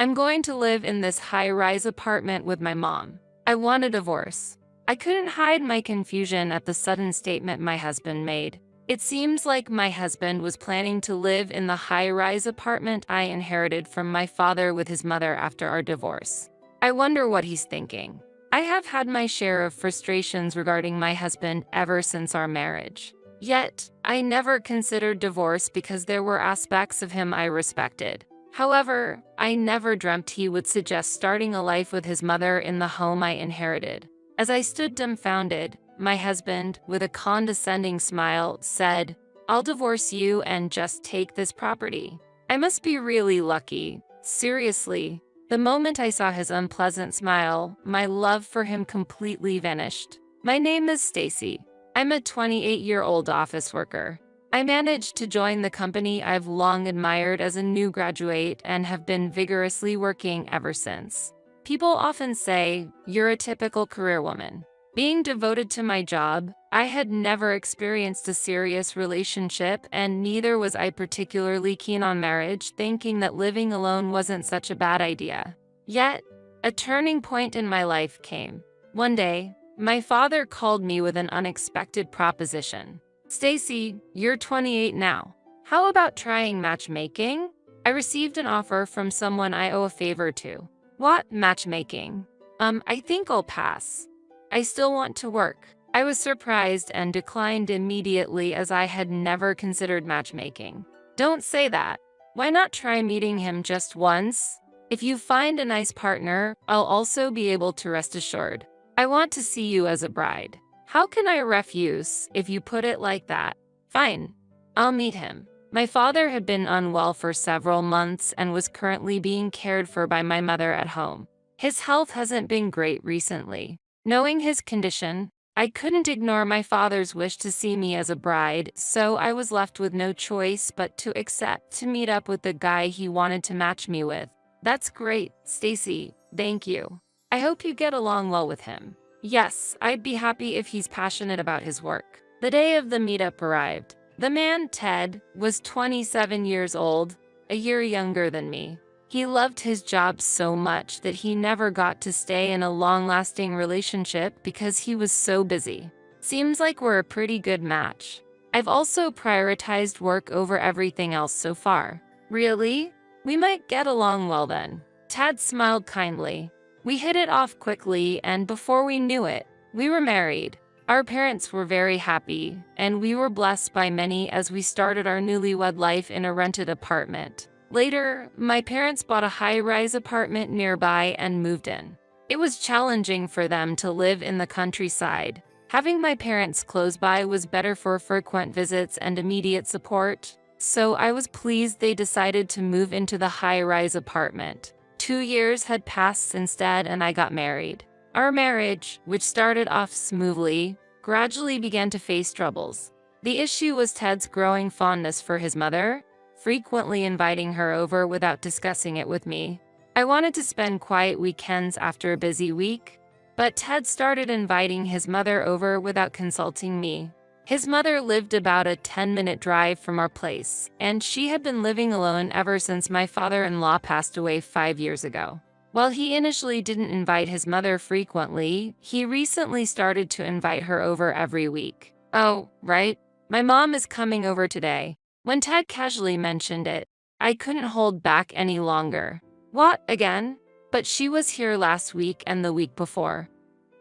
I'm going to live in this high-rise apartment with my mom. I want a divorce. I couldn't hide my confusion at the sudden statement my husband made. It seems like my husband was planning to live in the high-rise apartment I inherited from my father with his mother after our divorce. I wonder what he's thinking. I have had my share of frustrations regarding my husband ever since our marriage. Yet, I never considered divorce because there were aspects of him I respected. However, I never dreamt he would suggest starting a life with his mother in the home I inherited. As I stood dumbfounded, my husband, with a condescending smile, said, "I'll divorce you and just take this property." I must be really lucky. Seriously. The moment I saw his unpleasant smile, my love for him completely vanished. My name is Stacy. I'm a 28-year-old office worker. I managed to join the company I've long admired as a new graduate and have been vigorously working ever since. People often say, "You're a typical career woman." Being devoted to my job, I had never experienced a serious relationship, and neither was I particularly keen on marriage, thinking that living alone wasn't such a bad idea. Yet, a turning point in my life came. One day, my father called me with an unexpected proposition. "Stacy, you're 28 now. How about trying matchmaking?" I received an offer from someone I owe a favor to. "What, matchmaking? I think I'll pass. I still want to work." I was surprised and declined immediately as I had never considered matchmaking. "Don't say that. Why not try meeting him just once? If you find a nice partner, I'll also be able to rest assured. I want to see you as a bride." How can I refuse if you put it like that? Fine. I'll meet him. My father had been unwell for several months and was currently being cared for by my mother at home. His health hasn't been great recently. Knowing his condition, I couldn't ignore my father's wish to see me as a bride, so I was left with no choice but to accept to meet up with the guy he wanted to match me with. That's great, Stacy. Thank you. I hope you get along well with him. Yes, I'd be happy if he's passionate about his work. The day of the meetup arrived. The man, Ted, was 27 years old, a year younger than me. He loved his job so much that he never got to stay in a long-lasting relationship because he was so busy. Seems like we're a pretty good match. I've also prioritized work over everything else so far. Really? We might get along well then. Ted smiled kindly. We hit it off quickly, and before we knew it, we were married. Our parents were very happy, and we were blessed by many as we started our newlywed life in a rented apartment. Later, my parents bought a high-rise apartment nearby and moved in. It was challenging for them to live in the countryside. Having my parents close by was better for frequent visits and immediate support, so I was pleased they decided to move into the high-rise apartment. 2 years had passed since Dad and I got married. Our marriage, which started off smoothly, gradually began to face troubles. The issue was Ted's growing fondness for his mother, frequently inviting her over without discussing it with me. I wanted to spend quiet weekends after a busy week, but Ted started inviting his mother over without consulting me. His mother lived about a 10-minute drive from our place, and she had been living alone ever since my father-in-law passed away 5 years ago. While he initially didn't invite his mother frequently, he recently started to invite her over every week. "Oh, right. My mom is coming over today." When Ted casually mentioned it, I couldn't hold back any longer. "What, again? But she was here last week and the week before.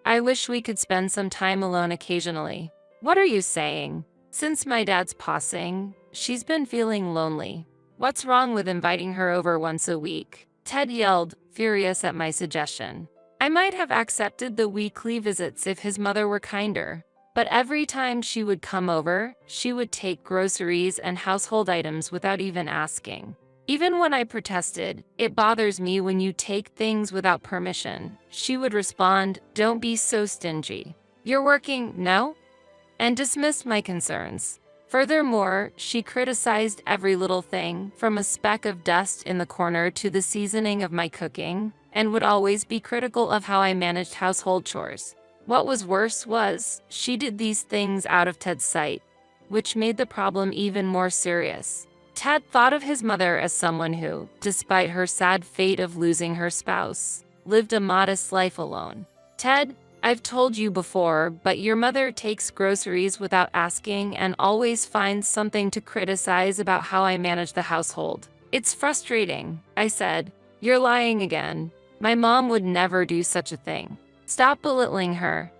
I wish we could spend some time alone occasionally." "What are you saying? Since my dad's passing, she's been feeling lonely. What's wrong with inviting her over once a week?" Ted yelled, furious at my suggestion. I might have accepted the weekly visits if his mother were kinder, but every time she would come over, she would take groceries and household items without even asking. Even when I protested, "It bothers me when you take things without permission," she would respond, "Don't be so stingy. You're working, no?" and dismissed my concerns. Furthermore, she criticized every little thing, from a speck of dust in the corner to the seasoning of my cooking, and would always be critical of how I managed household chores. What was worse was, she did these things out of Ted's sight, which made the problem even more serious. Ted thought of his mother as someone who, despite her sad fate of losing her spouse, lived a modest life alone. Ted, I've told you before, but your mother takes groceries without asking and always finds something to criticize about how I manage the household. It's frustrating, I said. You're lying again. My mom would never do such a thing. Stop belittling her.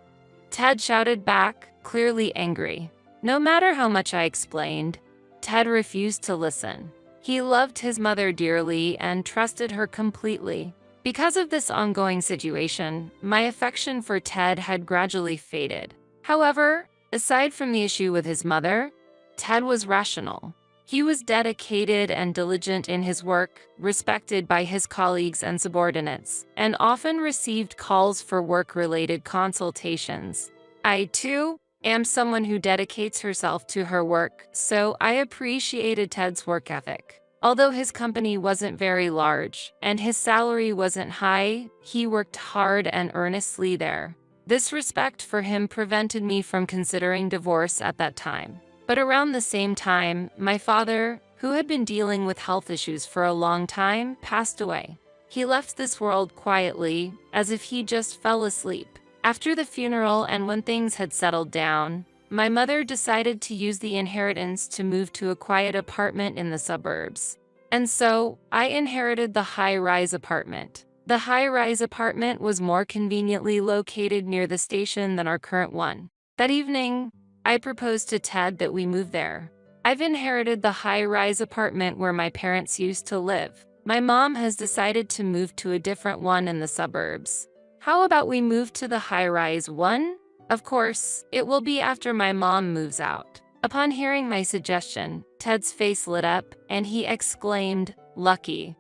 Ted shouted back, clearly angry. No matter how much I explained, Ted refused to listen. He loved his mother dearly and trusted her completely. Because of this ongoing situation, my affection for Ted had gradually faded. However, aside from the issue with his mother, Ted was rational. He was dedicated and diligent in his work, respected by his colleagues and subordinates, and often received calls for work-related consultations. I, too, am someone who dedicates herself to her work, so I appreciated Ted's work ethic. Although his company wasn't very large, and his salary wasn't high, he worked hard and earnestly there. This respect for him prevented me from considering divorce at that time. But around the same time, my father, who had been dealing with health issues for a long time, passed away. He left this world quietly, as if he just fell asleep. After the funeral and when things had settled down, my mother decided to use the inheritance to move to a quiet apartment in the suburbs. And so, I inherited the high-rise apartment. The high-rise apartment was more conveniently located near the station than our current one. That evening, I proposed to Ted that we move there. I've inherited the high-rise apartment where my parents used to live. My mom has decided to move to a different one in the suburbs. How about we move to the high-rise one? Of course, it will be after my mom moves out. Upon hearing my suggestion, Ted's face lit up, and he exclaimed, "Lucky,"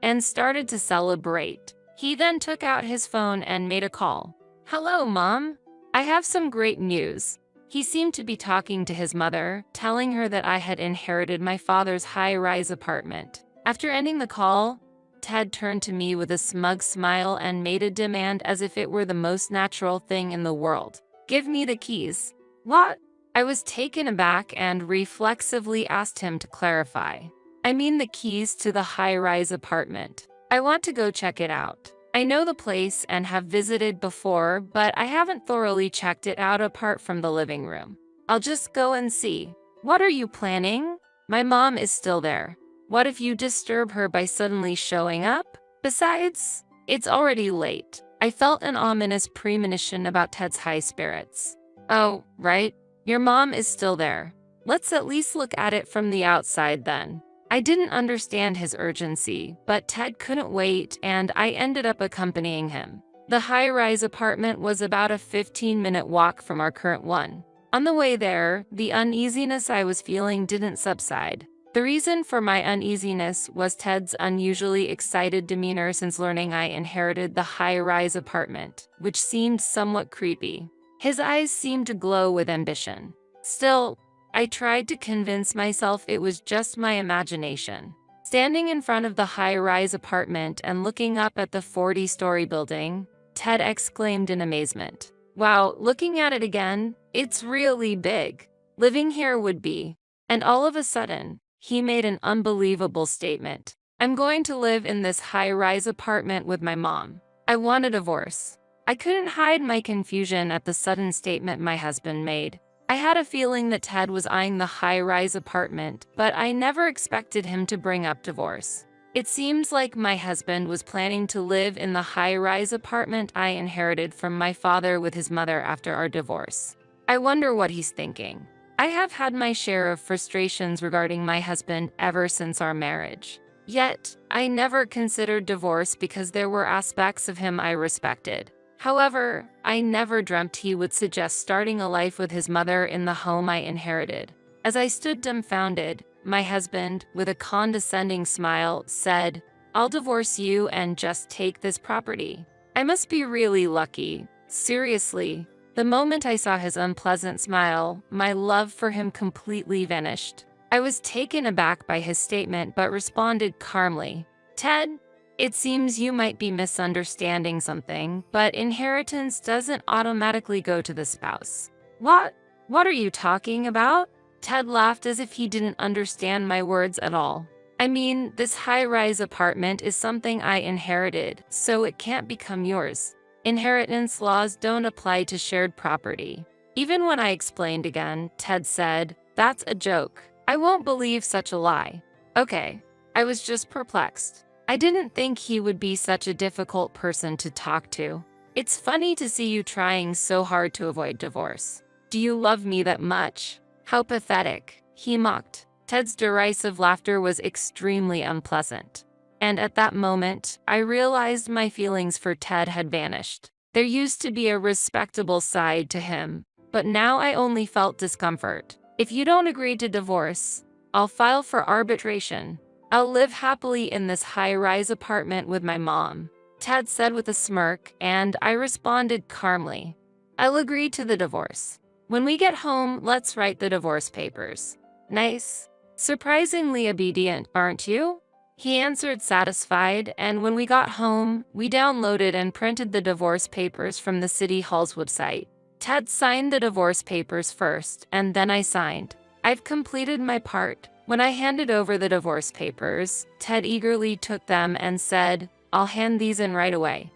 and started to celebrate. He then took out his phone and made a call. "Hello, Mom. I have some great news." He seemed to be talking to his mother, telling her that I had inherited my father's high-rise apartment. After ending the call, Ted turned to me with a smug smile and made a demand as if it were the most natural thing in the world. "Give me the keys." "What?" I was taken aback and reflexively asked him to clarify. "I mean the keys to the high-rise apartment. I want to go check it out. I know the place and have visited before, but I haven't thoroughly checked it out apart from the living room. I'll just go and see." "What are you planning?" "My mom is still there. What if you disturb her by suddenly showing up? Besides, it's already late." I felt an ominous premonition about Ted's high spirits. "Oh, right. Your mom is still there. Let's at least look at it from the outside then." I didn't understand his urgency, but Ted couldn't wait, and I ended up accompanying him. The high-rise apartment was about a 15-minute walk from our current one. On the way there, the uneasiness I was feeling didn't subside. The reason for my uneasiness was Ted's unusually excited demeanor since learning I inherited the high-rise apartment, which seemed somewhat creepy. His eyes seemed to glow with ambition. Still, I tried to convince myself it was just my imagination. Standing in front of the high-rise apartment and looking up at the 40-story building, Ted exclaimed in amazement. "Wow, looking at it again, it's really big. Living here would be..." And all of a sudden, he made an unbelievable statement. "I'm going to live in this high-rise apartment with my mom. I want a divorce." I couldn't hide my confusion at the sudden statement my husband made. I had a feeling that Ted was eyeing the high-rise apartment, but I never expected him to bring up divorce. It seems like my husband was planning to live in the high-rise apartment I inherited from my father with his mother after our divorce. I wonder what he's thinking. I have had my share of frustrations regarding my husband ever since our marriage. Yet, I never considered divorce because there were aspects of him I respected. However, I never dreamt he would suggest starting a life with his mother in the home I inherited. As I stood dumbfounded, my husband, with a condescending smile, said, "I'll divorce you and just take this property." I must be really lucky. Seriously. The moment I saw his unpleasant smile, my love for him completely vanished. I was taken aback by his statement but responded calmly, "Ted, it seems you might be misunderstanding something, but inheritance doesn't automatically go to the spouse." What are you talking about?" Ted laughed as if he didn't understand my words at all. I mean, this high-rise apartment is something I inherited, so it can't become yours. Inheritance laws don't apply to shared property. Even when I explained again, Ted said, "That's a joke. I won't believe such a lie." Okay, I was just perplexed. I didn't think he would be such a difficult person to talk to. It's funny to see you trying so hard to avoid divorce. Do you love me that much? How pathetic, he mocked. Ted's derisive laughter was extremely unpleasant. And at that moment, I realized my feelings for Ted had vanished. There used to be a respectable side to him, but now I only felt discomfort. If you don't agree to divorce, I'll file for arbitration. I'll live happily in this high-rise apartment with my mom, Ted said with a smirk, and I responded calmly. I'll agree to the divorce. When we get home, let's write the divorce papers. Nice. Surprisingly obedient, aren't you? He answered satisfied, and when we got home, we downloaded and printed the divorce papers from the City Hall's website. Ted signed the divorce papers first, and then I signed. I've completed my part. When I handed over the divorce papers, Ted eagerly took them and said, "I'll hand these in right away,"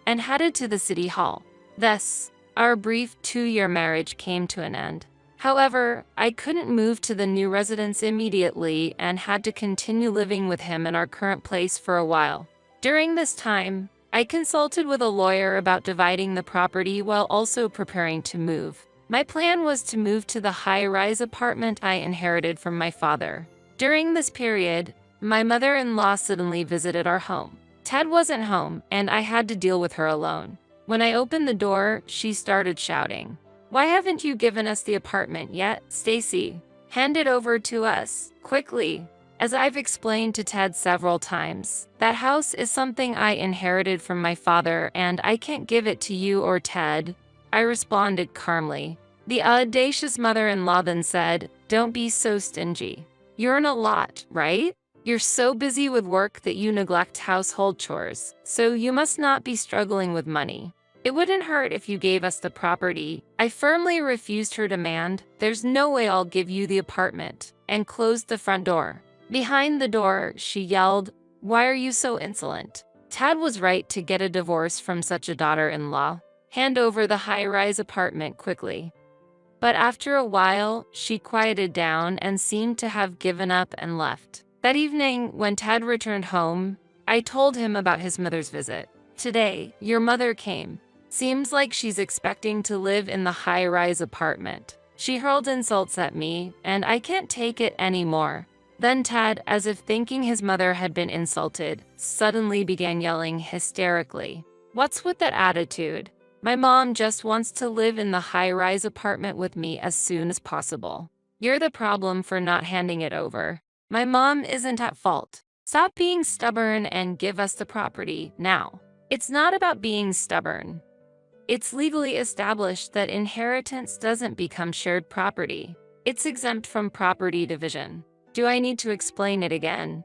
and headed to the City Hall. Thus, our brief 2-year marriage came to an end. However, I couldn't move to the new residence immediately and had to continue living with him in our current place for a while. During this time, I consulted with a lawyer about dividing the property while also preparing to move. My plan was to move to the high-rise apartment I inherited from my father. During this period, my mother-in-law suddenly visited our home. Ted wasn't home, and I had to deal with her alone. When I opened the door, she started shouting, "Why haven't you given us the apartment yet, Stacy? Hand it over to us, quickly." As I've explained to Ted several times, that house is something I inherited from my father and I can't give it to you or Ted, I responded calmly. The audacious mother-in-law then said, "Don't be so stingy. You earn a lot, right? You're so busy with work that you neglect household chores, so you must not be struggling with money. It wouldn't hurt if you gave us the property." I firmly refused her demand. "There's no way I'll give you the apartment," and closed the front door. Behind the door, she yelled, "Why are you so insolent? Ted was right to get a divorce from such a daughter-in-law. Hand over the high-rise apartment quickly." But after a while, she quieted down and seemed to have given up and left. That evening, when Ted returned home, I told him about his mother's visit. "Today, your mother came. Seems like she's expecting to live in the high-rise apartment. She hurled insults at me, and I can't take it anymore." Then Ted, as if thinking his mother had been insulted, suddenly began yelling hysterically. "What's with that attitude? My mom just wants to live in the high-rise apartment with me as soon as possible. You're the problem for not handing it over. My mom isn't at fault. Stop being stubborn and give us the property now." It's not about being stubborn. It's legally established that inheritance doesn't become shared property. It's exempt from property division. Do I need to explain it again?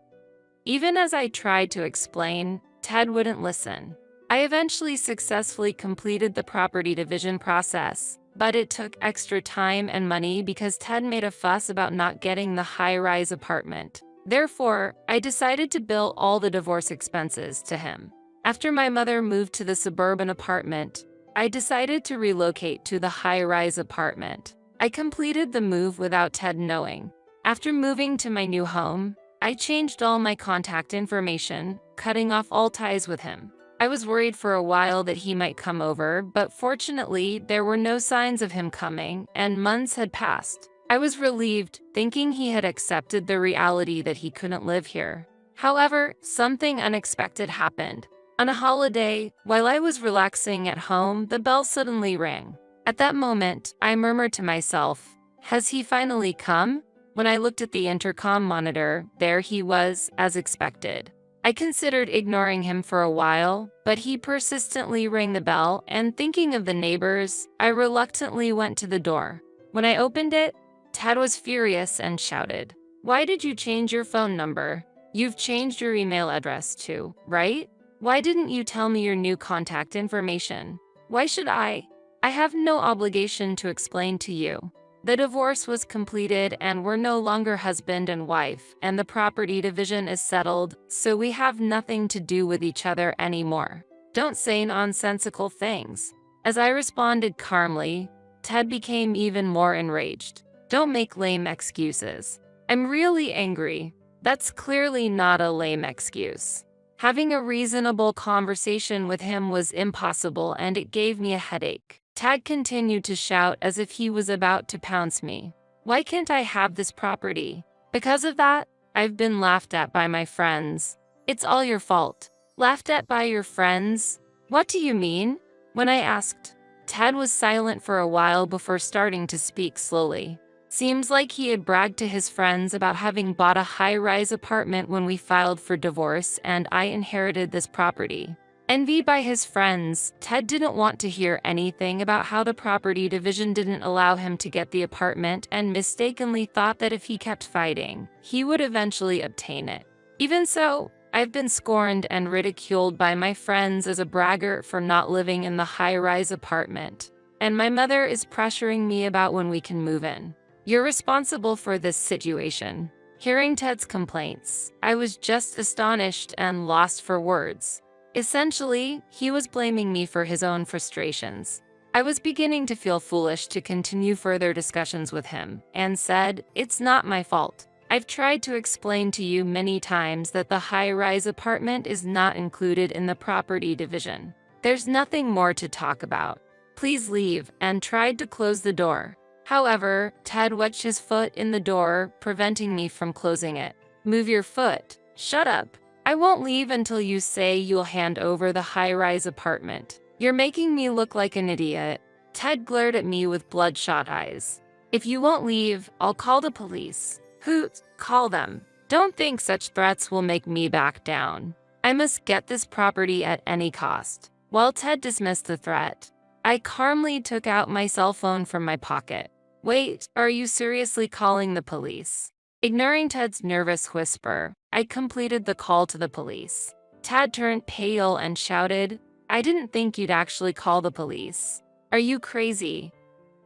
Even as I tried to explain, Ted wouldn't listen. I eventually successfully completed the property division process, but it took extra time and money because Ted made a fuss about not getting the high-rise apartment. Therefore, I decided to bill all the divorce expenses to him. After my mother moved to the suburban apartment, I decided to relocate to the high-rise apartment. I completed the move without Ted knowing. After moving to my new home, I changed all my contact information, cutting off all ties with him. I was worried for a while that he might come over, but fortunately, there were no signs of him coming, and months had passed. I was relieved, thinking he had accepted the reality that he couldn't live here. However, something unexpected happened. On a holiday, while I was relaxing at home, the bell suddenly rang. At that moment, I murmured to myself, "Has he finally come?" When I looked at the intercom monitor, there he was, as expected. I considered ignoring him for a while, but he persistently rang the bell, and thinking of the neighbors, I reluctantly went to the door. When I opened it, Ted was furious and shouted, "Why did you change your phone number? You've changed your email address too, right? Why didn't you tell me your new contact information? Why should I? I have no obligation to explain to you." The divorce was completed and we're no longer husband and wife, and the property division is settled, so we have nothing to do with each other anymore. Don't say nonsensical things. As I responded calmly, Ted became even more enraged. Don't make lame excuses. I'm really angry. That's clearly not a lame excuse. Having a reasonable conversation with him was impossible and it gave me a headache. Ted continued to shout as if he was about to pounce me. Why can't I have this property? Because of that, I've been laughed at by my friends. It's all your fault. Laughed at by your friends? What do you mean? When I asked, Ted was silent for a while before starting to speak slowly. Seems like he had bragged to his friends about having bought a high-rise apartment when we filed for divorce and I inherited this property. Envied by his friends, Ted didn't want to hear anything about how the property division didn't allow him to get the apartment and mistakenly thought that if he kept fighting, he would eventually obtain it. Even so, I've been scorned and ridiculed by my friends as a braggart for not living in the high-rise apartment, and my mother is pressuring me about when we can move in. You're responsible for this situation. Hearing Ted's complaints, I was just astonished and lost for words. Essentially, he was blaming me for his own frustrations. I was beginning to feel foolish to continue further discussions with him, and said, "It's not my fault. I've tried to explain to you many times that the high-rise apartment is not included in the property division. There's nothing more to talk about. Please leave," and tried to close the door. However, Ted wedged his foot in the door, preventing me from closing it. "Move your foot. Shut up. I won't leave until you say you'll hand over the high-rise apartment. You're making me look like an idiot." Ted glared at me with bloodshot eyes. "If you won't leave, I'll call the police." "Hoot, call them. Don't think such threats will make me back down. I must get this property at any cost." While Ted dismissed the threat, I calmly took out my cell phone from my pocket. "Wait, are you seriously calling the police?" Ignoring Ted's nervous whisper, I completed the call to the police. Ted turned pale and shouted, "I didn't think you'd actually call the police. Are you crazy?"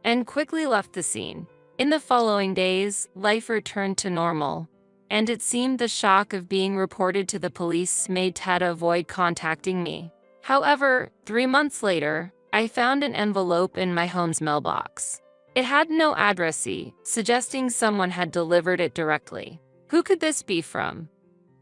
And quickly left the scene. In the following days, life returned to normal, and it seemed the shock of being reported to the police made Ted avoid contacting me. However, 3 months later, I found an envelope in my home's mailbox. It had no addressee, suggesting someone had delivered it directly. Who could this be from?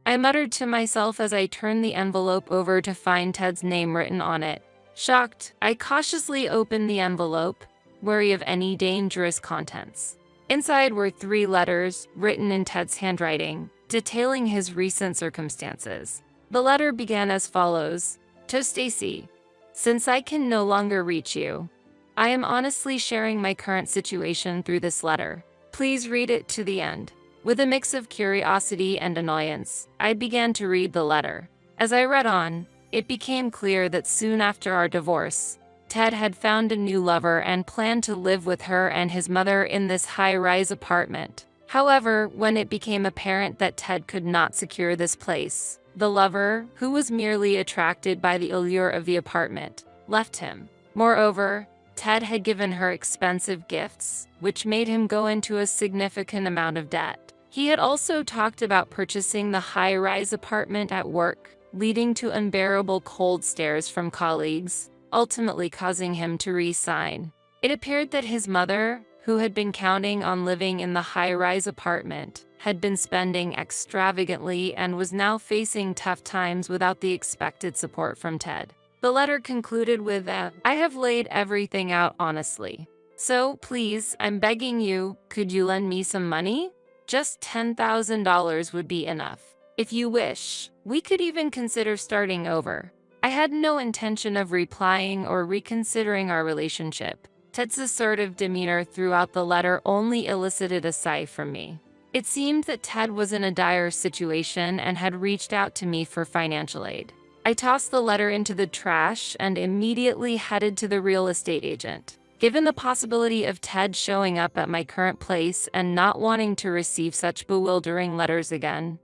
I muttered to myself as I turned the envelope over to find Ted's name written on it. Shocked, I cautiously opened the envelope, wary of any dangerous contents. Inside were 3 letters, written in Ted's handwriting, detailing his recent circumstances. The letter began as follows: "To Stacy, since I can no longer reach you, I am honestly sharing my current situation through this letter. Please read it to the end." With a mix of curiosity and annoyance, I began to read the letter. As I read on, it became clear that soon after our divorce, Ted had found a new lover and planned to live with her and his mother in this high-rise apartment. However, when it became apparent that Ted could not secure this place, the lover, who was merely attracted by the allure of the apartment, left him. Moreover, Ted had given her expensive gifts, which made him go into a significant amount of debt. He had also talked about purchasing the high-rise apartment at work, leading to unbearable cold stares from colleagues, ultimately causing him to resign. It appeared that his mother, who had been counting on living in the high-rise apartment, had been spending extravagantly and was now facing tough times without the expected support from Ted. The letter concluded with "I have laid everything out honestly. So, please, I'm begging you, could you lend me some money? Just $10,000 would be enough. If you wish, we could even consider starting over." I had no intention of replying or reconsidering our relationship. Ted's assertive demeanor throughout the letter only elicited a sigh from me. It seemed that Ted was in a dire situation and had reached out to me for financial aid. I tossed the letter into the trash and immediately headed to the real estate agent. Given the possibility of Ted showing up at my current place and not wanting to receive such bewildering letters again,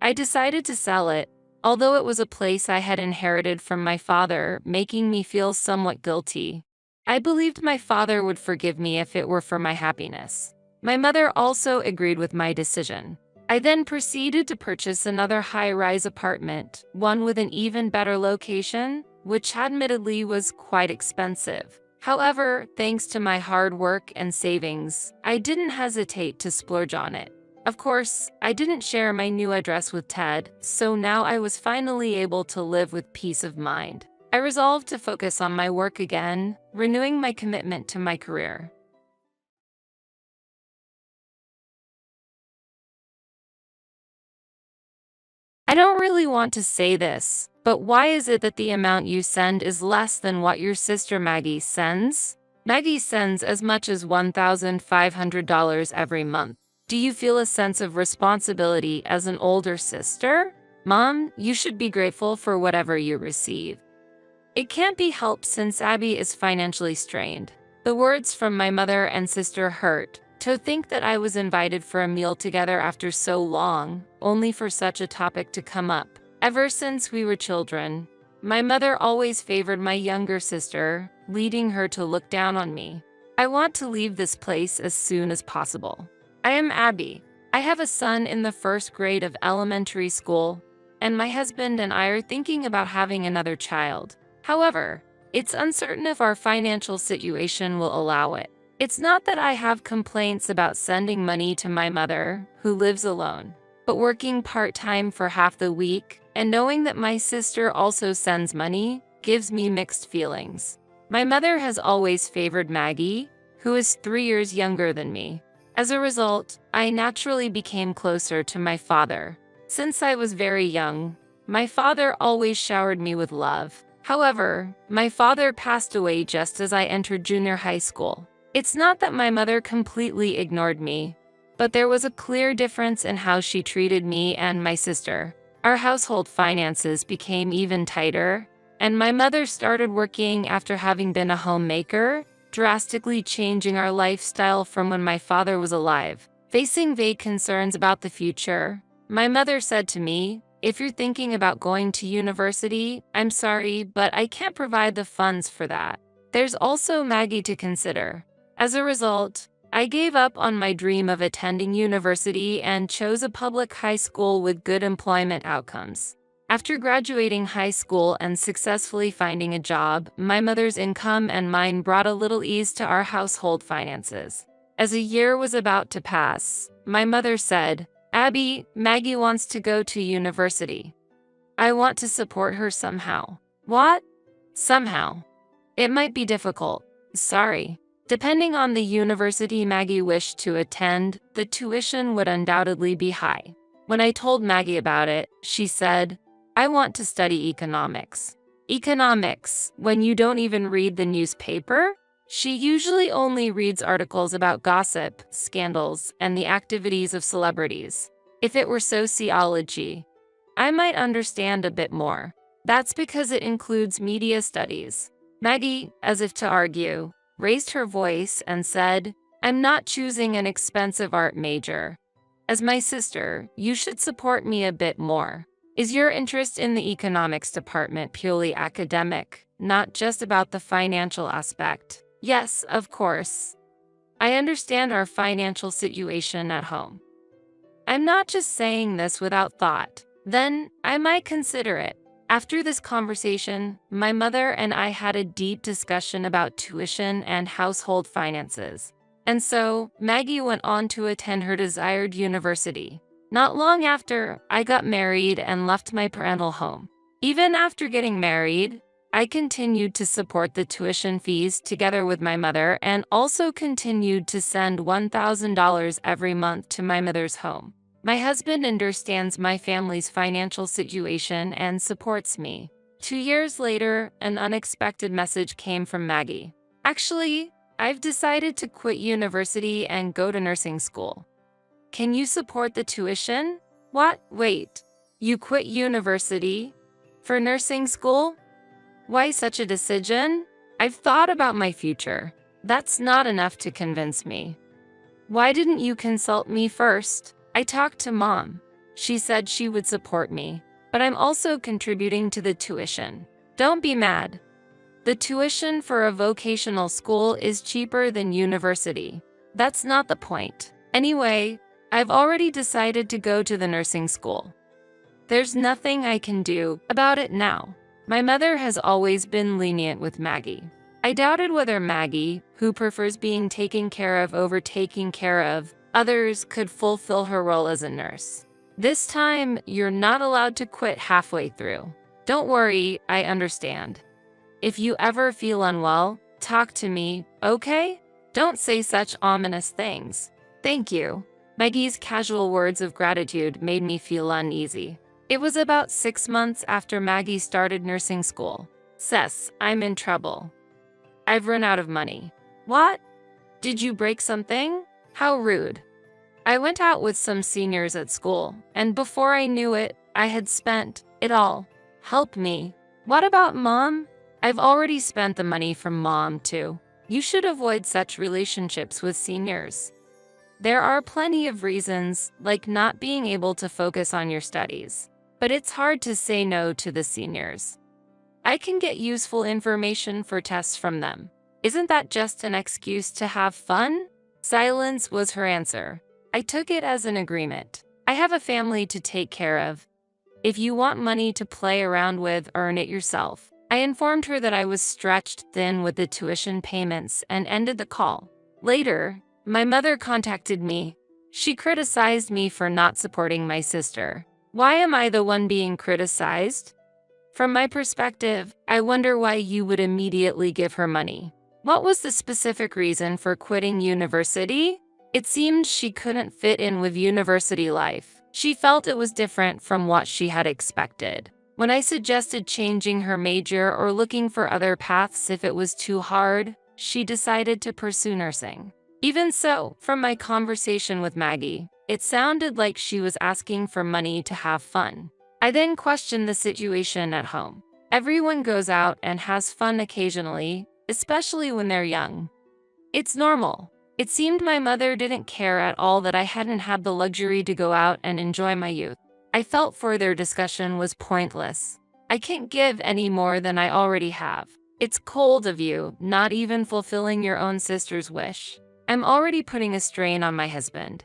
I decided to sell it, although it was a place I had inherited from my father, making me feel somewhat guilty. I believed my father would forgive me if it were for my happiness. My mother also agreed with my decision. I then proceeded to purchase another high-rise apartment, one with an even better location, which admittedly was quite expensive. However, thanks to my hard work and savings, I didn't hesitate to splurge on it. Of course, I didn't share my new address with Ted, so now I was finally able to live with peace of mind. I resolved to focus on my work again, renewing my commitment to my career. I don't really want to say this, but why is it that the amount you send is less than what your sister Maggie sends? Maggie sends as much as $1,500 every month. Do you feel a sense of responsibility as an older sister? Mom, you should be grateful for whatever you receive. It can't be helped since Abby is financially strained. The words from my mother and sister hurt. To think that I was invited for a meal together after so long, only for such a topic to come up. Ever since we were children, my mother always favored my younger sister, leading her to look down on me. I want to leave this place as soon as possible. I am Abby. I have a son in the first grade of elementary school, and my husband and I are thinking about having another child. However, it's uncertain if our financial situation will allow it. It's not that I have complaints about sending money to my mother, who lives alone, but working part-time for half the week and knowing that my sister also sends money gives me mixed feelings. My mother has always favored Maggie, who is 3 years younger than me. As a result, I naturally became closer to my father. Since I was very young, my father always showered me with love. However, my father passed away just as I entered junior high school. It's not that my mother completely ignored me, but there was a clear difference in how she treated me and my sister. Our household finances became even tighter, and my mother started working after having been a homemaker, drastically changing our lifestyle from when my father was alive. Facing vague concerns about the future, my mother said to me, "If you're thinking about going to university, I'm sorry, but I can't provide the funds for that. There's also Maggie to consider." As a result, I gave up on my dream of attending university and chose a public high school with good employment outcomes. After graduating high school and successfully finding a job, my mother's income and mine brought a little ease to our household finances. As a year was about to pass, my mother said, "Abby, Maggie wants to go to university. I want to support her somehow." What? Somehow. It might be difficult. Sorry. Depending on the university Maggie wished to attend, the tuition would undoubtedly be high. When I told Maggie about it, she said, "I want to study economics." Economics, when you don't even read the newspaper? She usually only reads articles about gossip, scandals, and the activities of celebrities. If it were sociology, I might understand a bit more. That's because it includes media studies. Maggie, as if to argue, raised her voice and said, "I'm not choosing an expensive art major. As my sister, you should support me a bit more. Is your interest in the economics department purely academic, not just about the financial aspect?" Yes, of course. I understand our financial situation at home. I'm not just saying this without thought. Then, I might consider it. After this conversation, my mother and I had a deep discussion about tuition and household finances. And so, Maggie went on to attend her desired university. Not long after, I got married and left my parental home. Even after getting married, I continued to support the tuition fees together with my mother and also continued to send $1,000 every month to my mother's home. My husband understands my family's financial situation and supports me. 2 years later, an unexpected message came from Maggie. "Actually, I've decided to quit university and go to nursing school. Can you support the tuition?" What? Wait. You quit university? For nursing school? Why such a decision? I've thought about my future. That's not enough to convince me. Why didn't you consult me first? I talked to Mom. She said she would support me, but I'm also contributing to the tuition. Don't be mad. The tuition for a vocational school is cheaper than university. That's not the point. Anyway, I've already decided to go to the nursing school. There's nothing I can do about it now. My mother has always been lenient with Maggie. I doubted whether Maggie, who prefers being taken care of over taking care of others, could fulfill her role as a nurse. This time, you're not allowed to quit halfway through. Don't worry, I understand. If you ever feel unwell, talk to me, okay? Don't say such ominous things. Thank you. Maggie's casual words of gratitude made me feel uneasy. It was about 6 months after Maggie started nursing school. Cess, I'm in trouble. I've run out of money. What? Did you break something? How rude. I went out with some seniors at school, and before I knew it, I had spent it all. Help me. What about Mom? I've already spent the money from Mom, too. You should avoid such relationships with seniors. There are plenty of reasons, like not being able to focus on your studies. But it's hard to say no to the seniors. I can get useful information for tests from them. Isn't that just an excuse to have fun? Silence was her answer. I took it as an agreement. I have a family to take care of. If you want money to play around with, earn it yourself. I informed her that I was stretched thin with the tuition payments and ended the call. Later, my mother contacted me. She criticized me for not supporting my sister. Why am I the one being criticized? From my perspective, I wonder why you would immediately give her money. What was the specific reason for quitting university? It seemed she couldn't fit in with university life. She felt it was different from what she had expected. When I suggested changing her major or looking for other paths if it was too hard, she decided to pursue nursing. Even so, from my conversation with Maggie, it sounded like she was asking for money to have fun. I then questioned the situation at home. Everyone goes out and has fun occasionally, especially when they're young. It's normal. It seemed my mother didn't care at all that I hadn't had the luxury to go out and enjoy my youth. I felt further discussion was pointless. I can't give any more than I already have. It's cold of you, not even fulfilling your own sister's wish. I'm already putting a strain on my husband.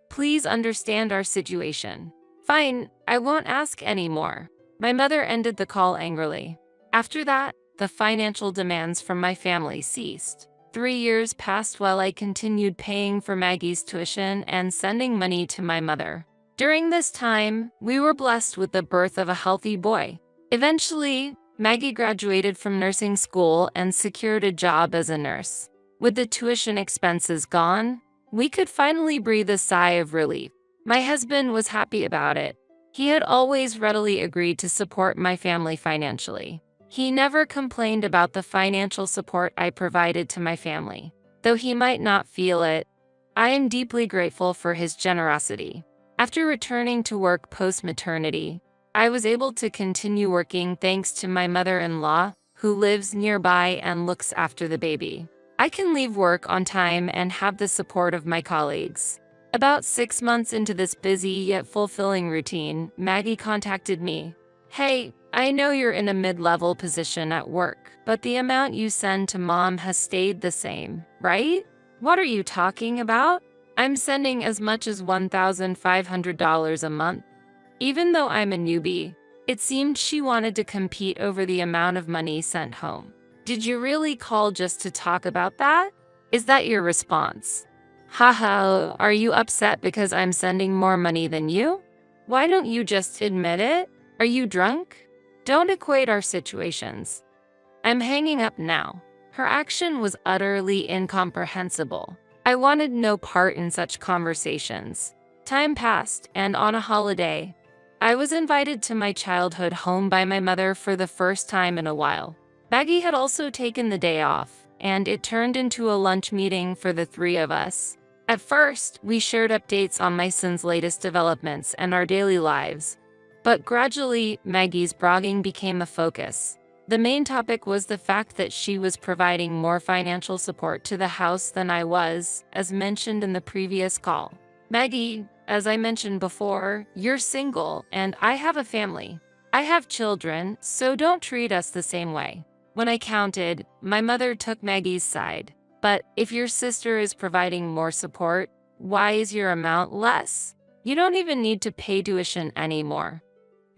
Please understand our situation. Fine, I won't ask any more. My mother ended the call angrily. After that, the financial demands from my family ceased. 3 years passed while I continued paying for Maggie's tuition and sending money to my mother. During this time, we were blessed with the birth of a healthy boy. Eventually, Maggie graduated from nursing school and secured a job as a nurse. With the tuition expenses gone, we could finally breathe a sigh of relief. My husband was happy about it. He had always readily agreed to support my family financially. He never complained about the financial support I provided to my family. Though he might not feel it, I am deeply grateful for his generosity. After returning to work post-maternity, I was able to continue working thanks to my mother-in-law, who lives nearby and looks after the baby. I can leave work on time and have the support of my colleagues. About 6 months into this busy yet fulfilling routine, Maggie contacted me. Hey, I know you're in a mid-level position at work, but the amount you send to Mom has stayed the same, right? What are you talking about? I'm sending as much as $1,500 a month. Even though I'm a newbie, it seemed she wanted to compete over the amount of money sent home. Did you really call just to talk about that? Is that your response? Haha, are you upset because I'm sending more money than you? Why don't you just admit it? Are you drunk? Don't equate our situations. I'm hanging up now. Her action was utterly incomprehensible. I wanted no part in such conversations. Time passed, and on a holiday, I was invited to my childhood home by my mother for the first time in a while. Maggie had also taken the day off, and it turned into a lunch meeting for the 3 of us. At first, we shared updates on my son's latest developments and our daily lives. But gradually, Maggie's bragging became a focus. The main topic was the fact that she was providing more financial support to the house than I was, as mentioned in the previous call. Maggie, as I mentioned before, you're single and I have a family. I have children, so don't treat us the same way. When I counted, my mother took Maggie's side. But if your sister is providing more support, why is your amount less? You don't even need to pay tuition anymore.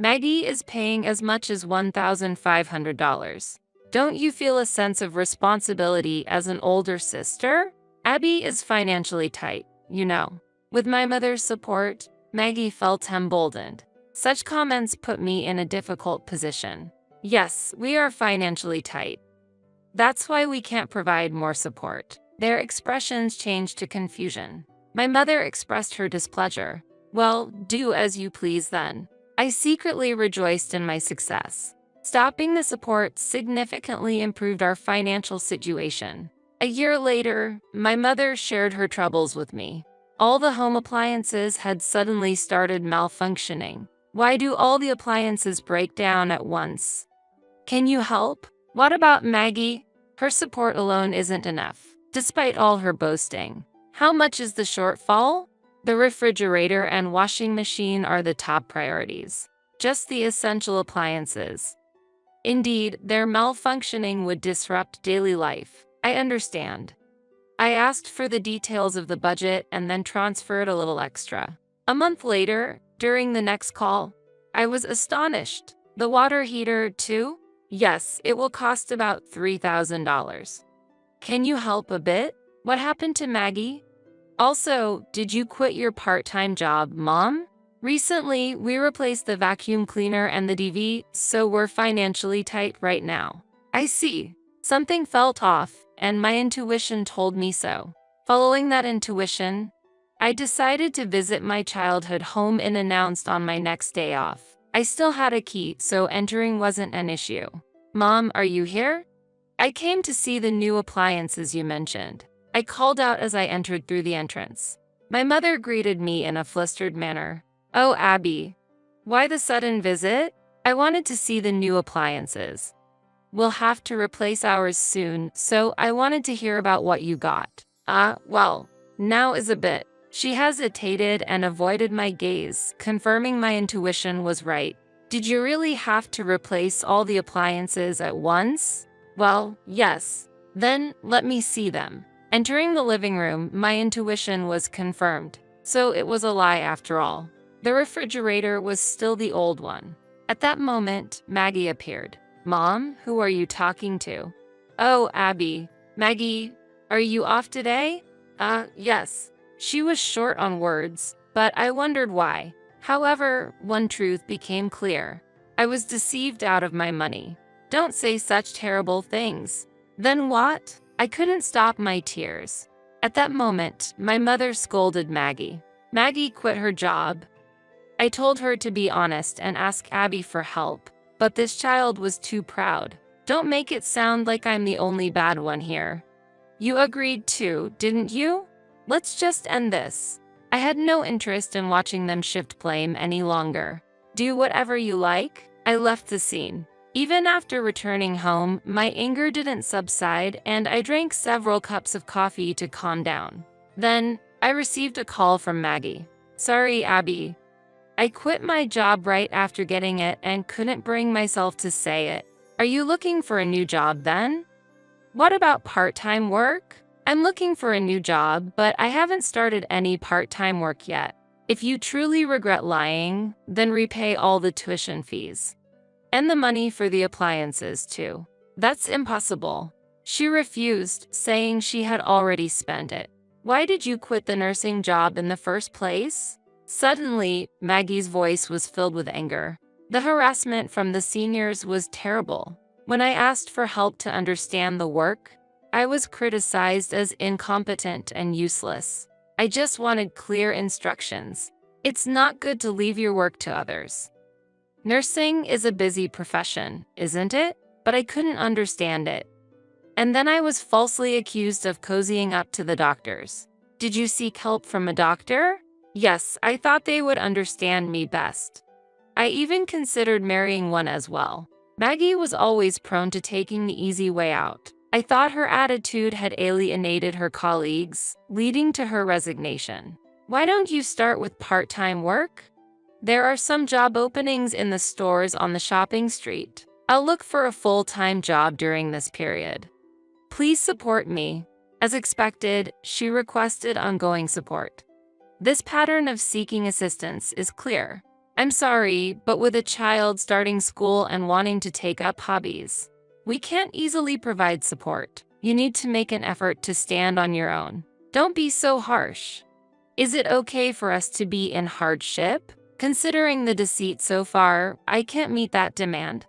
Maggie is paying as much as $1,500. Don't you feel a sense of responsibility as an older sister? Abby is financially tight, you know. With my mother's support, Maggie felt emboldened. Such comments put me in a difficult position. Yes, we are financially tight. That's why we can't provide more support. Their expressions changed to confusion. My mother expressed her displeasure. Well, do as you please then. I secretly rejoiced in my success. Stopping the support significantly improved our financial situation. A year later, my mother shared her troubles with me. All the home appliances had suddenly started malfunctioning. Why do all the appliances break down at once? Can you help? What about Maggie? Her support alone isn't enough, despite all her boasting. How much is the shortfall? The refrigerator and washing machine are the top priorities. Just the essential appliances. Indeed, their malfunctioning would disrupt daily life. I understand. I asked for the details of the budget and then transferred a little extra. A month later, during the next call, I was astonished. The water heater, too? Yes, it will cost about $3,000. Can you help a bit? What happened to Maggie? Also, did you quit your part-time job, Mom? Recently, we replaced the vacuum cleaner and the DV, so we're financially tight right now. I see. Something felt off, and my intuition told me so. Following that intuition, I decided to visit my childhood home unannounced on my next day off. I still had a key, so entering wasn't an issue. Mom, are you here? I came to see the new appliances you mentioned. I called out as I entered through the entrance. My mother greeted me in a flustered manner. Oh, Abby. Why the sudden visit? I wanted to see the new appliances. We'll have to replace ours soon, so I wanted to hear about what you got. Well, now is a bit. She hesitated and avoided my gaze, confirming my intuition was right. Did you really have to replace all the appliances at once? Well, yes. Then, let me see them. Entering the living room, my intuition was confirmed. So it was a lie after all. The refrigerator was still the old one. At that moment, Maggie appeared. Mom, who are you talking to? Oh, Abby. Maggie, are you off today? Yes. She was short on words, but I wondered why. However, one truth became clear. I was deceived out of my money. Don't say such terrible things. Then what? I couldn't stop my tears. At that moment, my mother scolded Maggie. Maggie quit her job. I told her to be honest and ask Abby for help, but this child was too proud. Don't make it sound like I'm the only bad one here. You agreed too, didn't you? Let's just end this. I had no interest in watching them shift blame any longer. Do whatever you like. I left the scene. Even after returning home, my anger didn't subside and I drank several cups of coffee to calm down. Then, I received a call from Maggie. Sorry, Abby. I quit my job right after getting it and couldn't bring myself to say it. Are you looking for a new job then? What about part-time work? I'm looking for a new job, but I haven't started any part-time work yet. If you truly regret lying, then repay all the tuition fees. And the money for the appliances too. That's impossible. She refused, saying she had already spent it. Why did you quit the nursing job in the first place? Suddenly, Maggie's voice was filled with anger. The harassment from the seniors was terrible. When I asked for help to understand the work, I was criticized as incompetent and useless. I just wanted clear instructions. It's not good to leave your work to others. Nursing is a busy profession, isn't it? But I couldn't understand it. And then I was falsely accused of cozying up to the doctors. Did you seek help from a doctor? Yes, I thought they would understand me best. I even considered marrying one as well. Maggie was always prone to taking the easy way out. I thought her attitude had alienated her colleagues, leading to her resignation. Why don't you start with part-time work? There are some job openings in the stores on the shopping street. I'll look for a full-time job during this period. Please support me. As expected, she requested ongoing support. This pattern of seeking assistance is clear. I'm sorry, but with a child starting school and wanting to take up hobbies, we can't easily provide support. You need to make an effort to stand on your own. Don't be so harsh. Is it okay for us to be in hardship? Considering the deceit so far, I can't meet that demand.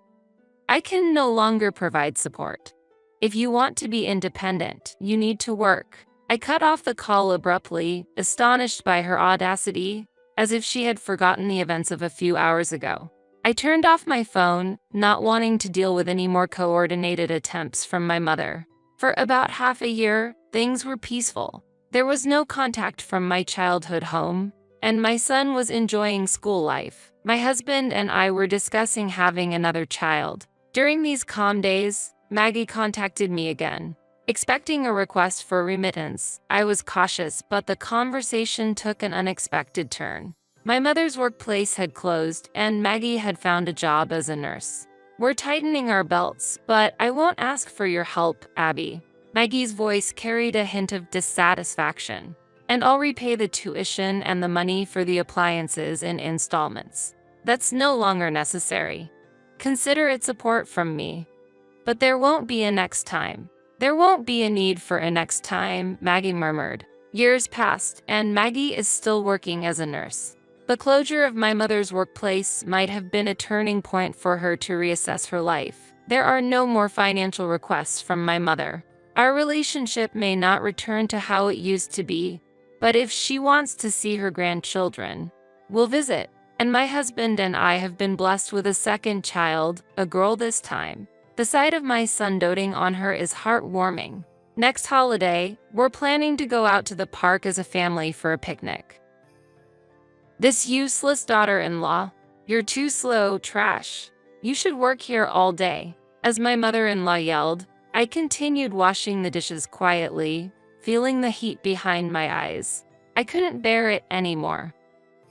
I can no longer provide support. If you want to be independent, you need to work. I cut off the call abruptly, astonished by her audacity, as if she had forgotten the events of a few hours ago. I turned off my phone, not wanting to deal with any more coordinated attempts from my mother. For about half a year, things were peaceful. There was no contact from my childhood home, and my son was enjoying school life. My husband and I were discussing having another child. During these calm days, Maggie contacted me again. Expecting a request for remittance, I was cautious, but the conversation took an unexpected turn. My mother's workplace had closed, and Maggie had found a job as a nurse. We're tightening our belts, but I won't ask for your help, Abby. Maggie's voice carried a hint of dissatisfaction. And I'll repay the tuition and the money for the appliances in installments. That's no longer necessary. Consider it support from me. But there won't be a next time. There won't be a need for a next time, Maggie murmured. Years passed, and Maggie is still working as a nurse. The closure of my mother's workplace might have been a turning point for her to reassess her life. There are no more financial requests from my mother. Our relationship may not return to how it used to be, but if she wants to see her grandchildren, we'll visit. And my husband and I have been blessed with a second child, a girl this time. The sight of my son doting on her is heartwarming. Next holiday, we're planning to go out to the park as a family for a picnic. This useless daughter-in-law, you're too slow, trash. You should work here all day. As my mother-in-law yelled, I continued washing the dishes quietly, feeling the heat behind my eyes. I couldn't bear it anymore.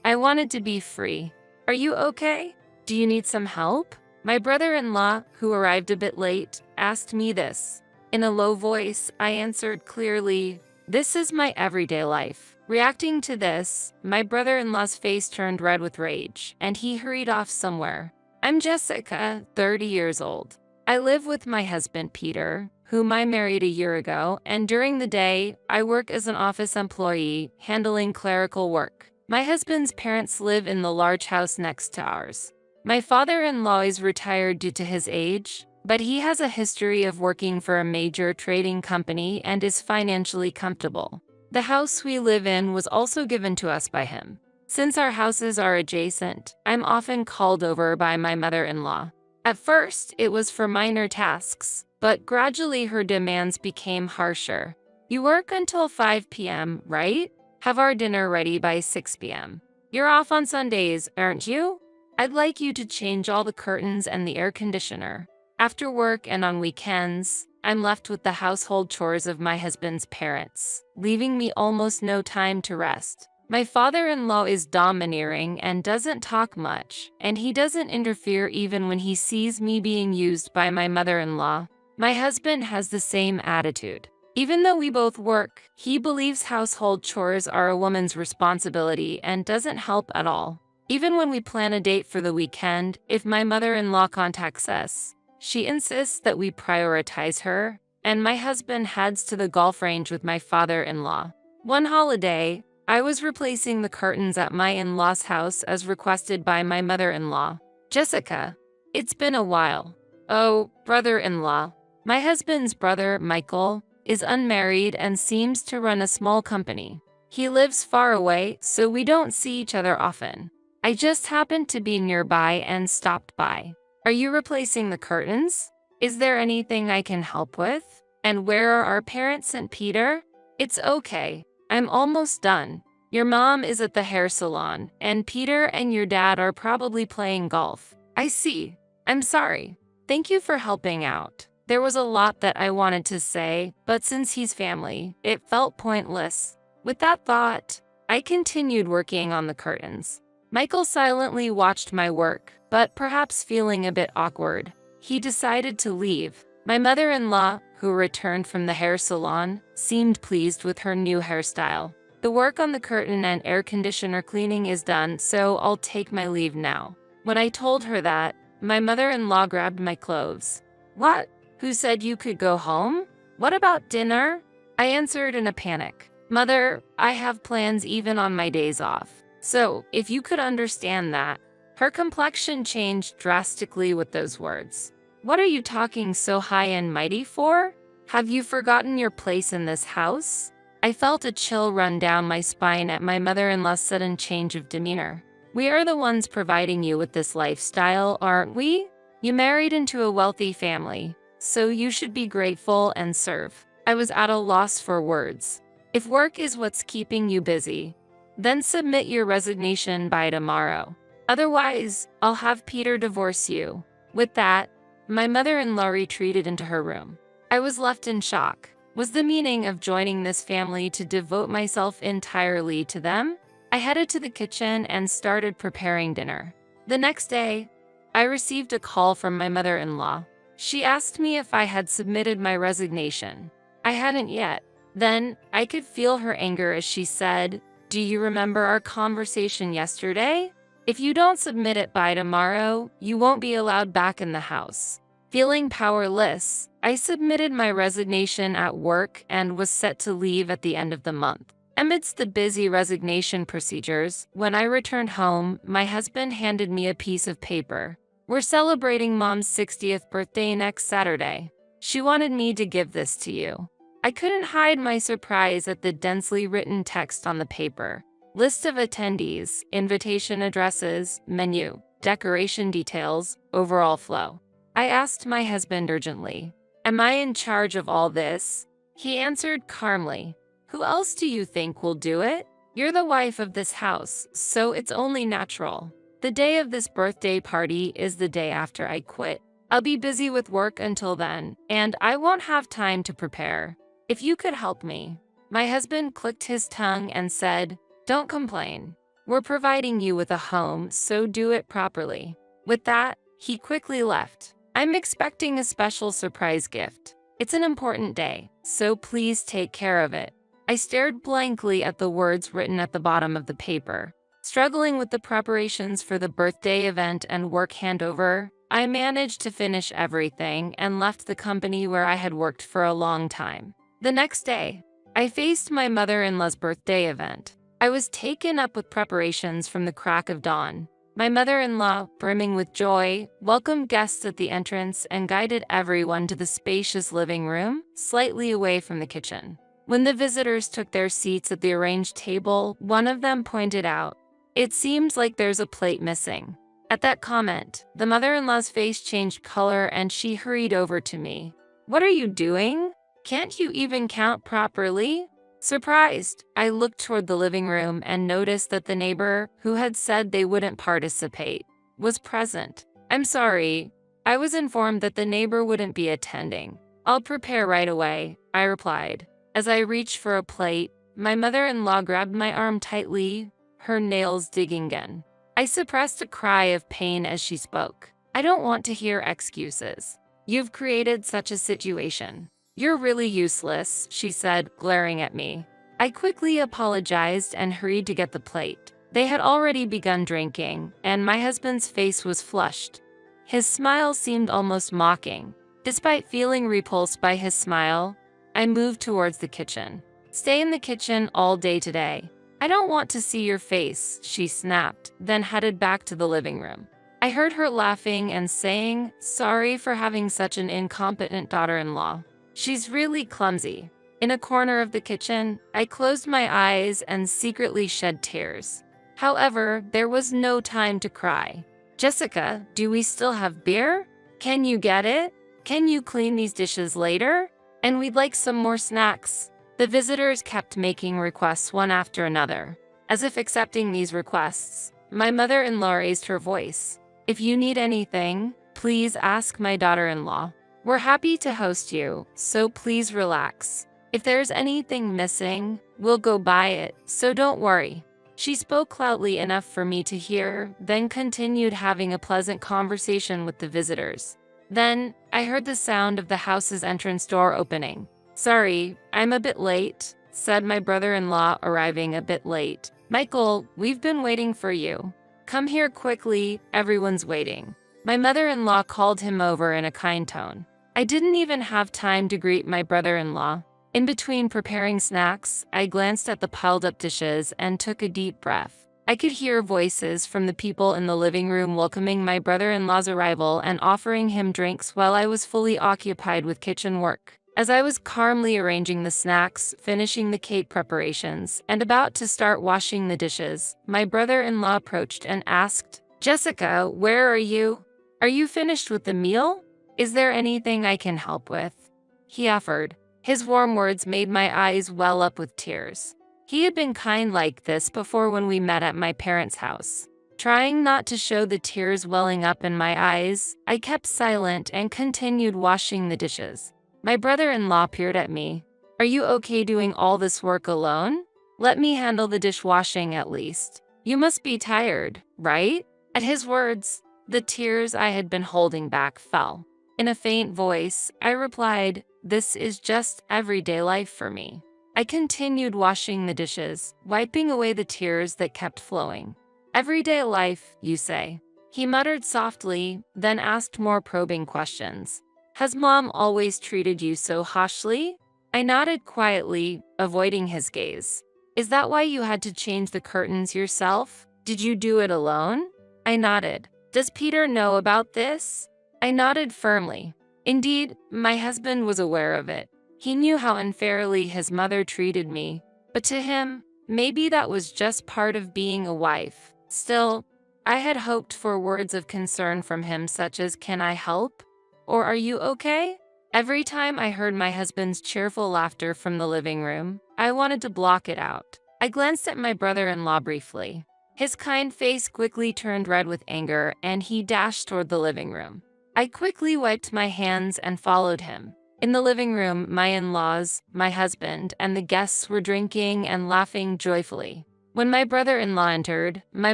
I wanted to be free. Are you okay? Do you need some help? My brother-in-law, who arrived a bit late, asked me this. In a low voice, I answered clearly, this is my everyday life. Reacting to this, my brother-in-law's face turned red with rage, and he hurried off somewhere. I'm Jessica, 30 years old. I live with my husband, Peter, whom I married a year ago, and during the day, I work as an office employee, handling clerical work. My husband's parents live in the large house next to ours. My father-in-law is retired due to his age, but he has a history of working for a major trading company and is financially comfortable. The house we live in was also given to us by him. Since our houses are adjacent, I'm often called over by my mother-in-law. At first, it was for minor tasks, but gradually her demands became harsher. You work until 5 p.m., right? Have our dinner ready by 6 p.m. You're off on Sundays, aren't you? I'd like you to change all the curtains and the air conditioner. After work and on weekends, I'm left with the household chores of my husband's parents, leaving me almost no time to rest. My father-in-law is domineering and doesn't talk much, and he doesn't interfere even when he sees me being used by my mother-in-law. My husband has the same attitude. Even though we both work, he believes household chores are a woman's responsibility and doesn't help at all. Even when we plan a date for the weekend, if my mother-in-law contacts us, she insists that we prioritize her, and my husband heads to the golf range with my father-in-law. One holiday, I was replacing the curtains at my in-law's house as requested by my mother-in-law. Jessica, it's been a while. Oh, brother-in-law. My husband's brother, Michael, is unmarried and seems to run a small company. He lives far away, so we don't see each other often. I just happened to be nearby and stopped by. Are you replacing the curtains? Is there anything I can help with? And where are our parents and Peter? It's okay. I'm almost done. Your mom is at the hair salon, and Peter and your dad are probably playing golf. I see. I'm sorry. Thank you for helping out. There was a lot that I wanted to say, but since he's family, it felt pointless. With that thought, I continued working on the curtains. Michael silently watched my work, but perhaps feeling a bit awkward. he decided to leave. My mother-in-law, who returned from the hair salon, seemed pleased with her new hairstyle. The work on the curtain and air conditioner cleaning is done, so I'll take my leave now. When I told her that, my mother-in-law grabbed my clothes. What? Who said you could go home? What about dinner? I answered in a panic. Mother, I have plans even on my days off. So, if you could understand that. Her complexion changed drastically with those words. What are you talking so high and mighty for? Have you forgotten your place in this house? I felt a chill run down my spine at my mother-in-law's sudden change of demeanor. We are the ones providing you with this lifestyle, aren't we? You married into a wealthy family, so you should be grateful and serve. I was at a loss for words. If work is what's keeping you busy, then submit your resignation by tomorrow. Otherwise, I'll have Peter divorce you. With that, my mother-in-law retreated into her room. I was left in shock. Was the meaning of joining this family to devote myself entirely to them? I headed to the kitchen and started preparing dinner. The next day, I received a call from my mother-in-law. She asked me if I had submitted my resignation. I hadn't yet. Then, I could feel her anger as she said, "Do you remember our conversation yesterday? If you don't submit it by tomorrow, you won't be allowed back in the house." Feeling powerless, I submitted my resignation at work and was set to leave at the end of the month. Amidst the busy resignation procedures, when I returned home, my husband handed me a piece of paper. We're celebrating Mom's 60th birthday next Saturday. She wanted me to give this to you. I couldn't hide my surprise at the densely written text on the paper. List of attendees, invitation addresses, menu, decoration details, overall flow. I asked my husband urgently, "Am I in charge of all this?" He answered calmly, "Who else do you think will do it? You're the wife of this house, so it's only natural. The day of this birthday party is the day after I quit. I'll be busy with work until then, and I won't have time to prepare. If you could help me." My husband clicked his tongue and said, "Don't complain. We're providing you with a home, so do it properly." With that, he quickly left. I'm expecting a special surprise gift. It's an important day, so please take care of it. I stared blankly at the words written at the bottom of the paper. Struggling with the preparations for the birthday event and work handover, I managed to finish everything and left the company where I had worked for a long time. The next day, I faced my mother-in-law's birthday event. I was taken up with preparations from the crack of dawn. My mother-in-law, brimming with joy, welcomed guests at the entrance and guided everyone to the spacious living room, slightly away from the kitchen. When the visitors took their seats at the arranged table, one of them pointed out, "It seems like there's a plate missing." At that comment, the mother-in-law's face changed color and she hurried over to me. "What are you doing? Can't you even count properly?" Surprised, I looked toward the living room and noticed that the neighbor, who had said they wouldn't participate, was present. "I'm sorry. I was informed that the neighbor wouldn't be attending. I'll prepare right away," I replied. As I reached for a plate, my mother-in-law grabbed my arm tightly, her nails digging again. I suppressed a cry of pain as she spoke. "I don't want to hear excuses. You've created such a situation. You're really useless," she said, glaring at me. I quickly apologized and hurried to get the plate. They had already begun drinking, and my husband's face was flushed. His smile seemed almost mocking. Despite feeling repulsed by his smile, I moved towards the kitchen. "Stay in the kitchen all day today. I don't want to see your face," she snapped, then headed back to the living room. I heard her laughing and saying, "Sorry for having such an incompetent daughter-in-law. She's really clumsy." In a corner of the kitchen, I closed my eyes and secretly shed tears. However, there was no time to cry. "Jessica, do we still have beer? Can you get it? Can you clean these dishes later? And we'd like some more snacks." The visitors kept making requests one after another. As if accepting these requests, my mother-in-law raised her voice. "If you need anything, please ask my daughter-in-law. We're happy to host you, so please relax. If there's anything missing, we'll go buy it, so don't worry." She spoke loudly enough for me to hear, then continued having a pleasant conversation with the visitors. Then, I heard the sound of the house's entrance door opening. "Sorry, I'm a bit late," said my brother-in-law, arriving a bit late. "Michael, we've been waiting for you. Come here quickly, everyone's waiting." My mother-in-law called him over in a kind tone. I didn't even have time to greet my brother-in-law. In between preparing snacks, I glanced at the piled-up dishes and took a deep breath. I could hear voices from the people in the living room welcoming my brother-in-law's arrival and offering him drinks while I was fully occupied with kitchen work. As I was calmly arranging the snacks, finishing the cake preparations, and about to start washing the dishes, my brother-in-law approached and asked, "Jessica, where are you? Are you finished with the meal? Is there anything I can help with?" he offered. His warm words made my eyes well up with tears. He had been kind like this before when we met at my parents' house. Trying not to show the tears welling up in my eyes, I kept silent and continued washing the dishes. My brother-in-law peered at me. "Are you okay doing all this work alone? Let me handle the dishwashing at least. You must be tired, right?" At his words, the tears I had been holding back fell. In a faint voice, I replied, "This is just everyday life for me." I continued washing the dishes, wiping away the tears that kept flowing. "Everyday life, you say?" he muttered softly, then asked more probing questions. "Has Mom always treated you so harshly?" I nodded quietly, avoiding his gaze. "Is that why you had to change the curtains yourself? Did you do it alone?" I nodded. "Does Peter know about this?" I nodded firmly. Indeed, my husband was aware of it. He knew how unfairly his mother treated me, but to him, maybe that was just part of being a wife. Still, I had hoped for words of concern from him such as, "Can I help?" or "Are you okay?" Every time I heard my husband's cheerful laughter from the living room, I wanted to block it out. I glanced at my brother-in-law briefly. His kind face quickly turned red with anger, and he dashed toward the living room. I quickly wiped my hands and followed him. In the living room, my in-laws, my husband, and the guests were drinking and laughing joyfully. When my brother-in-law entered, my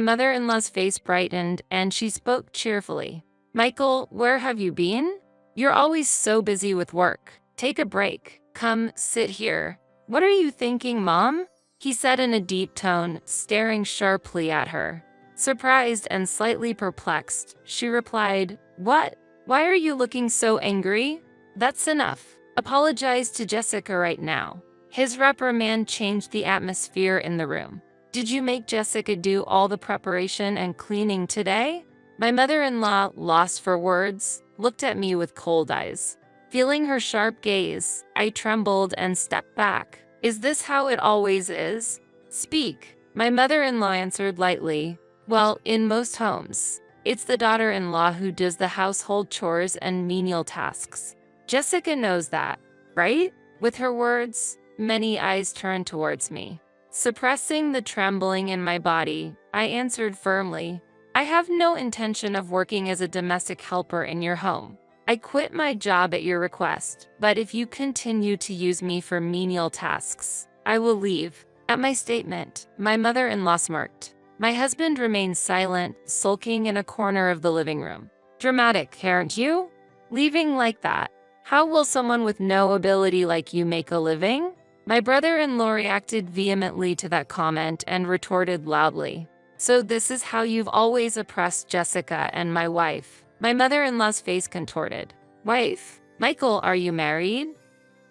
mother-in-law's face brightened and she spoke cheerfully. "Michael, where have you been? You're always so busy with work. Take a break. Come, sit here." "What are you thinking, Mom?" he said in a deep tone, staring sharply at her. Surprised and slightly perplexed, she replied, "What? Why are you looking so angry?" "That's enough. Apologize to Jessica right now." His reprimand changed the atmosphere in the room. "Did you make Jessica do all the preparation and cleaning today?" My mother-in-law, lost for words, looked at me with cold eyes. Feeling her sharp gaze, I trembled and stepped back. "Is this how it always is? Speak." My mother-in-law answered lightly, "Well, in most homes, it's the daughter-in-law who does the household chores and menial tasks. Jessica knows that, right?" With her words, many eyes turned towards me. Suppressing the trembling in my body, I answered firmly, "I have no intention of working as a domestic helper in your home. I quit my job at your request, but if you continue to use me for menial tasks, I will leave." At my statement, my mother-in-law smirked. My husband remained silent, sulking in a corner of the living room. "Dramatic, aren't you? Leaving like that. How will someone with no ability like you make a living?" My brother-in-law reacted vehemently to that comment and retorted loudly, "So this is how you've always oppressed Jessica and my wife." My mother-in-law's face contorted. "Wife? Michael, are you married?"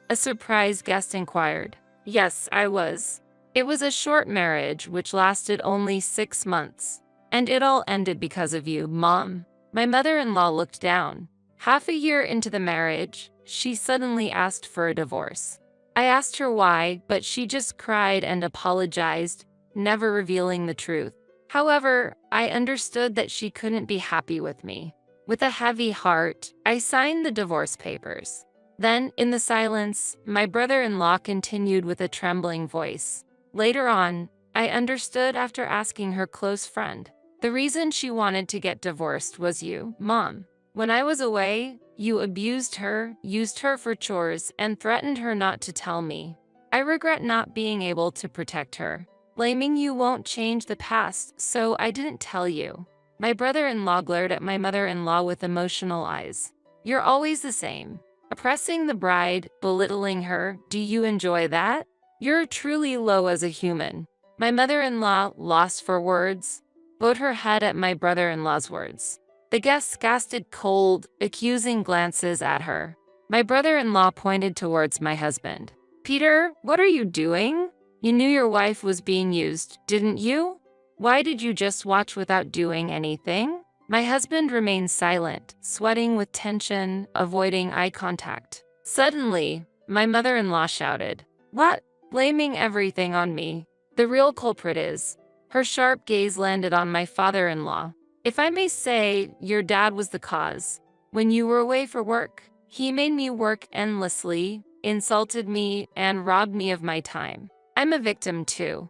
a surprised guest inquired. "Yes, I was. It was a short marriage which lasted only 6 months. And it all ended because of you, Mom." My mother-in-law looked down. Half a year into the marriage, she suddenly asked for a divorce. I asked her why, but she just cried and apologized, never revealing the truth. However, I understood that she couldn't be happy with me. With a heavy heart, I signed the divorce papers. Then, in the silence, my brother-in-law continued with a trembling voice. Later on, I understood after asking her close friend. "The reason she wanted to get divorced was you, Mom. When I was away, you abused her, used her for chores, and threatened her not to tell me. I regret not being able to protect her. Blaming you won't change the past, so I didn't tell you." My brother-in-law glared at my mother-in-law with emotional eyes. You're always the same. Oppressing the bride, belittling her, do you enjoy that? You're truly low as a human. My mother-in-law, lost for words, bowed her head at my brother-in-law's words. The guests casted cold, accusing glances at her. My brother-in-law pointed towards my husband. Peter, what are you doing? You knew your wife was being used, didn't you? Why did you just watch without doing anything? My husband remained silent, sweating with tension, avoiding eye contact. Suddenly, my mother-in-law shouted, "What? Blaming everything on me. The real culprit is." Her sharp gaze landed on my father-in-law. If I may say, your dad was the cause. When you were away for work, he made me work endlessly, insulted me, and robbed me of my time. I'm a victim too.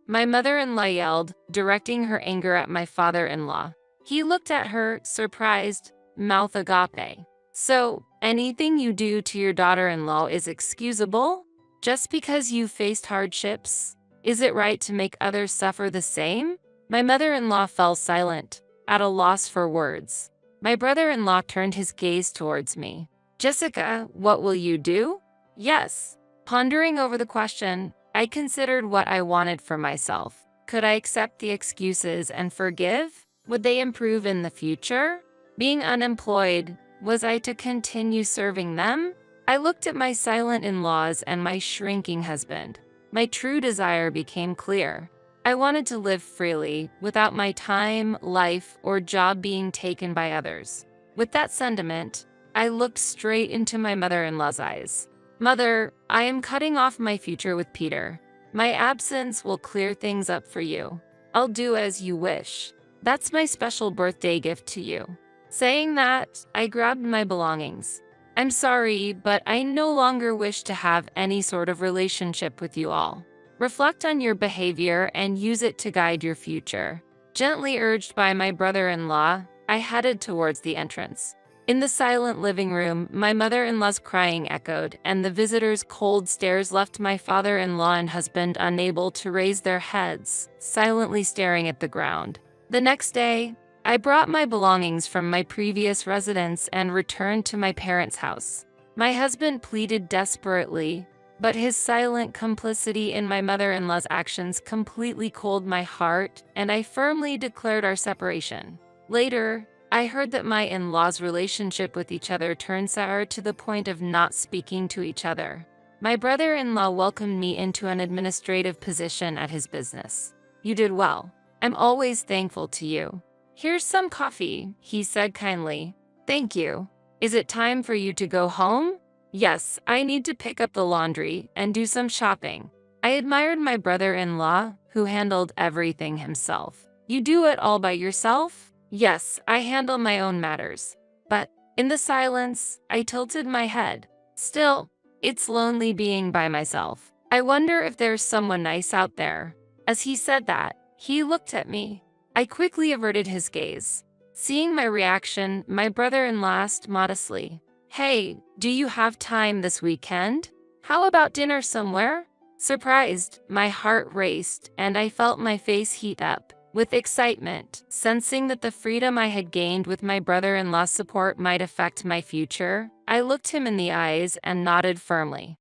My mother-in-law yelled, directing her anger at my father-in-law. He looked at her, surprised, mouth agape. So, anything you do to your daughter-in-law is excusable? Just because you faced hardships? Is it right to make others suffer the same? My mother-in-law fell silent, at a loss for words. My brother-in-law turned his gaze towards me. Jessica, what will you do? Yes. Pondering over the question, I considered what I wanted for myself. Could I accept the excuses and forgive? Would they improve in the future? Being unemployed, was I to continue serving them? I looked at my silent in-laws and my shrinking husband. My true desire became clear. I wanted to live freely, without my time, life, or job being taken by others. With that sentiment, I looked straight into my mother-in-law's eyes. Mother, I am cutting off my future with Peter. My absence will clear things up for you. I'll do as you wish. That's my special birthday gift to you. Saying that, I grabbed my belongings. I'm sorry, but I no longer wish to have any sort of relationship with you all. Reflect on your behavior and use it to guide your future. Gently urged by my brother-in-law, I headed towards the entrance. In the silent living room, my mother-in-law's crying echoed, and the visitors' cold stares left my father-in-law and husband unable to raise their heads, silently staring at the ground. The next day, I brought my belongings from my previous residence and returned to my parents' house. My husband pleaded desperately, but his silent complicity in my mother-in-law's actions completely cooled my heart, and I firmly declared our separation. Later, I heard that my in-laws' relationship with each other turned sour to the point of not speaking to each other. My brother-in-law welcomed me into an administrative position at his business. You did well. I'm always thankful to you. Here's some coffee, he said kindly. Thank you. Is it time for you to go home? Yes, I need to pick up the laundry and do some shopping. I admired my brother-in-law, who handled everything himself. You do it all by yourself? Yes, I handle my own matters. But, in the silence, I tilted my head. Still, it's lonely being by myself. I wonder if there's someone nice out there. As he said that, he looked at me. I quickly averted his gaze. Seeing my reaction, my brother-in-law asked modestly, "Hey, do you have time this weekend? How about dinner somewhere?" Surprised, my heart raced, and I felt my face heat up with excitement, sensing that the freedom I had gained with my brother-in-law's support might affect my future. I looked him in the eyes and nodded firmly.